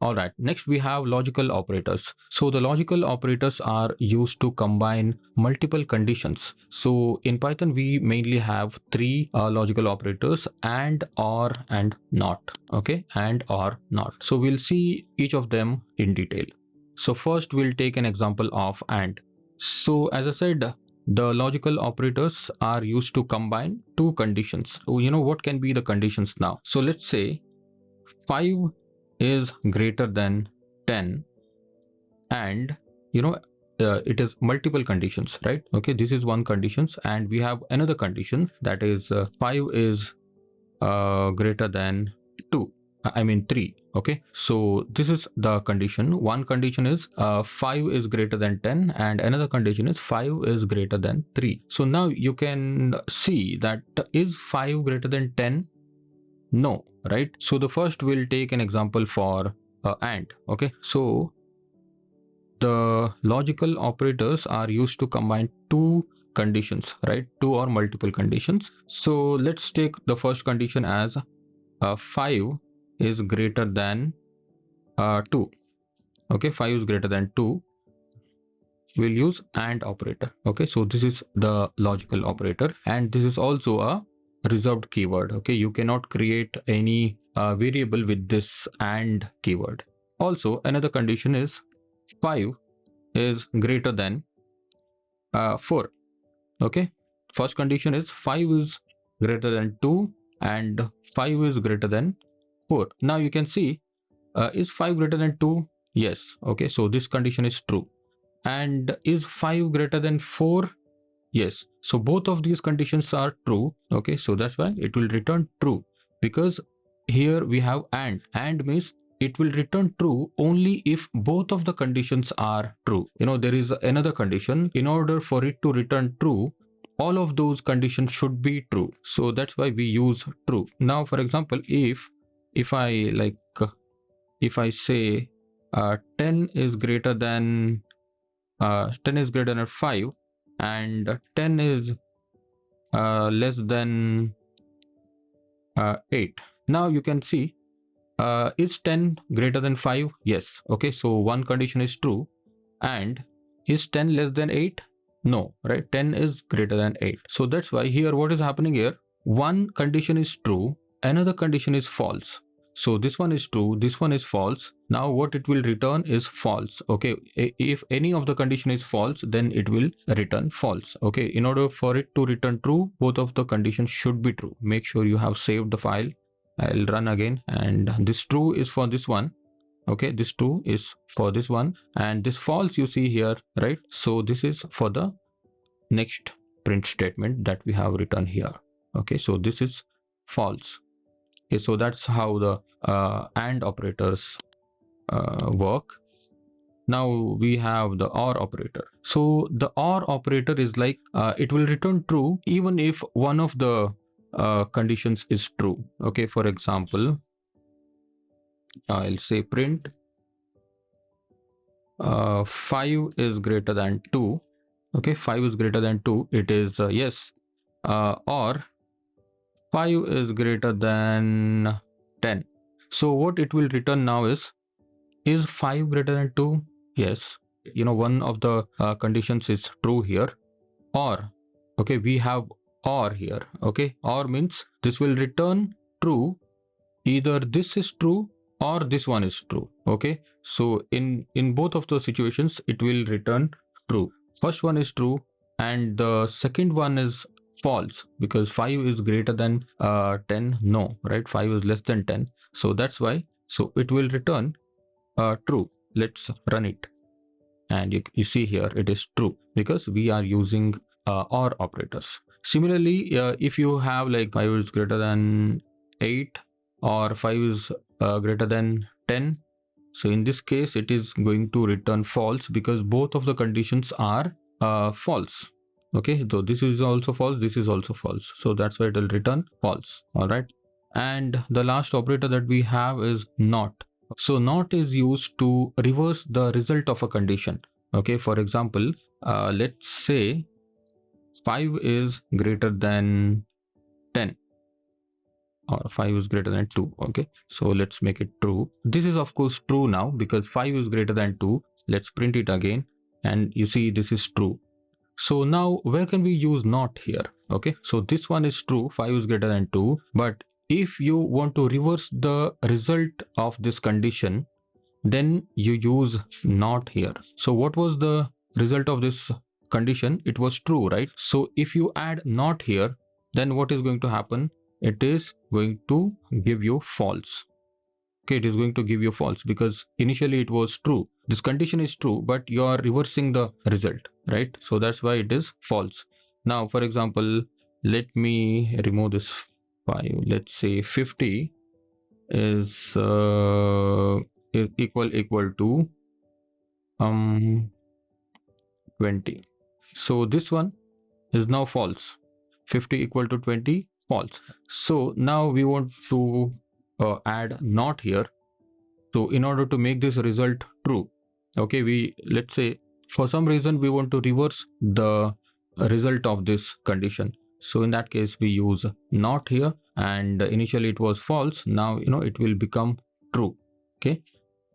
All right, next we have logical operators. So the logical operators are used to combine multiple conditions. So in Python, we mainly have three logical operators: and, or, and not. Okay, and, or, not. So we'll see each of them in detail. So first we'll take an example of and. So as I said, the logical operators are used to combine two conditions. So what can be the conditions now? So let's say 5 is greater than 10, and it is multiple conditions, right? Okay, this is one conditions, and we have another condition, that is 5 is greater than 2, I mean 3. Okay, so this is the condition. One condition is 5 is greater than 10, and another condition is 5 is greater than 3. So now you can see that is 5 greater than 10? No, right? So the first we'll take an example for and. Okay, so the logical operators are used to combine two conditions, right? Two or multiple conditions. So let's take the first condition as 5 is greater than 2. Okay, 5 is greater than 2. We'll use AND operator. Okay, so this is the logical operator, and this is also a reserved keyword. Okay, you cannot create any variable with this AND keyword. Also, another condition is 5 is greater than 4. Okay, first condition is 5 is greater than 2 and 5 is greater than 4. Now you can see, is 5 greater than 2? Yes. Okay, so this condition is true. And is 5 greater than 4? Yes. So both of these conditions are true. Okay, so that's why it will return true, because here we have and. And means it will return true only if both of the conditions are true. There is another condition. In order for it to return true, all of those conditions should be true. So that's why we use true. Now, for example, if I say 10 is greater than 5 and 10 is less than 8. Now you can see, is 10 greater than 5? Yes. Okay, so one condition is true. And is 10 less than 8? No, right? 10 is greater than 8. So that's why here what is happening here, one condition is true, another condition is false. So this one is true, this one is false. Now what it will return is false. Okay, if any of the condition is false, then it will return false. Okay, in order for it to return true, both of the conditions should be true. Make sure you have saved the file. I'll run again, and this true is for this one. Okay, this true is for this one, and this false you see here, right? So this is for the next print statement that we have written here. Okay, so this is false. Okay, so that's how the AND operators work. Now we have the OR operator. So the OR operator is like, it will return true even if one of the conditions is true. Okay, for example, I'll say print 5 is greater than 2. Okay, 5 is greater than 2. It is yes. Or 5 is greater than 10. So what it will return now is 5 greater than 2? Yes. One of the conditions is true here. Or, okay, we have or here. Okay, or means this will return true. Either this is true or this one is true. Okay, so in both of those situations, it will return true. First one is true and the second one is false, because 5 is greater than 10. No, right? 5 is less than 10. So that's why. So it will return true. Let's run it. And you see here it is true because we are using OR operators. Similarly, if you have like 5 is greater than 8 or 5 is greater than 10. So in this case, it is going to return false because both of the conditions are false. Okay, so this is also false, this is also false. So that's why it will return false. All right. And the last operator that we have is not. So not is used to reverse the result of a condition. Okay, for example, let's say 5 is greater than 10. or 5 is greater than 2. Okay, so let's make it true. This is of course true now because 5 is greater than 2. Let's print it again, and you see this is true. So now where can we use not here? Okay, so this one is true, 5 is greater than 2. But if you want to reverse the result of this condition, then you use not here. So what was the result of this condition? It was true, right? So if you add not here, then what is going to happen? It is going to give you false. Okay, it is going to give you false because initially it was true. This condition is true, but you are reversing the result, right? So that's why it is false. Now, for example, let me remove this 5. Let's say 50 is equal to 20. So this one is now false. 50 equal to 20, false. So now we want to add not here. So in order to make this result true, okay, let's say for some reason we want to reverse the result of this condition. So in that case we use not here, and initially it was false. Now it will become true. Okay,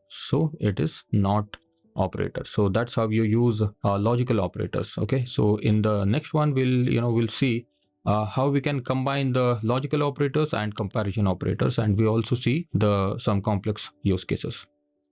so it is not operator. So that's how you use logical operators. Okay, so in the next one we'll see how we can combine the logical operators and comparison operators, and we also see some complex use cases.